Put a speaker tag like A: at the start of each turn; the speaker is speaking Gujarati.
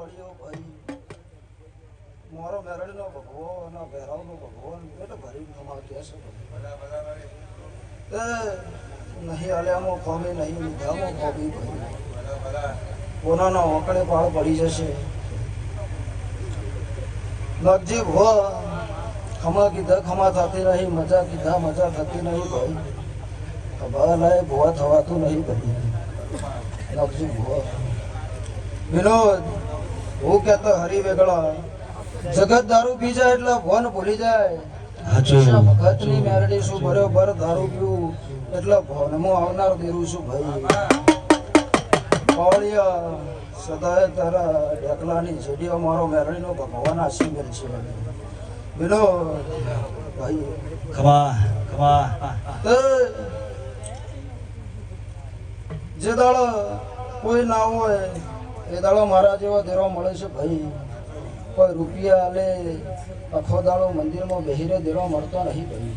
A: મળ્યો ભાઈ મારો મેરડીનો ભગવો અને ભેરાવનો ભગવાન એટલે ભરી તમારે કહેશે નહીં આલ્યામાં ખોબી નહીં લીધામાં ખોબી ભાઈ કોનાના ઓકળે પાળ પડી જશે લગજી ભો ખમા કીધા ખમા થતી નહીં મજા કીધા મજા થતી નહીં ભાઈ ખબર લાય ભોવા થવાતું નહીં ભાઈ લગજી ભો વિનોદ હું કહેતો હરી વેગળા જગત દારૂ પી જાય એટલે ભોન ભૂલી જાય ભગતની મેરડી શું બરોબર દારૂ પીવું એટલે ભોનમાં આવનાર દેરું છું ભાઈ પાવળિયા સદાય તારા ઢેકલાની જેડીઓ મારો મેરડીનો ભગવાન આશીર્વાદ છે વિનો ભાઈ
B: ખમા ખમા
A: જે દાડો કોઈ ના હોય એ દાડો મારા જેવા દેરો મળે છે ભાઈ કોઈ રૂપિયા આલે આખો દાડો મંદિરમાં બેહીરે દેરો મળતો નહીં ભાઈ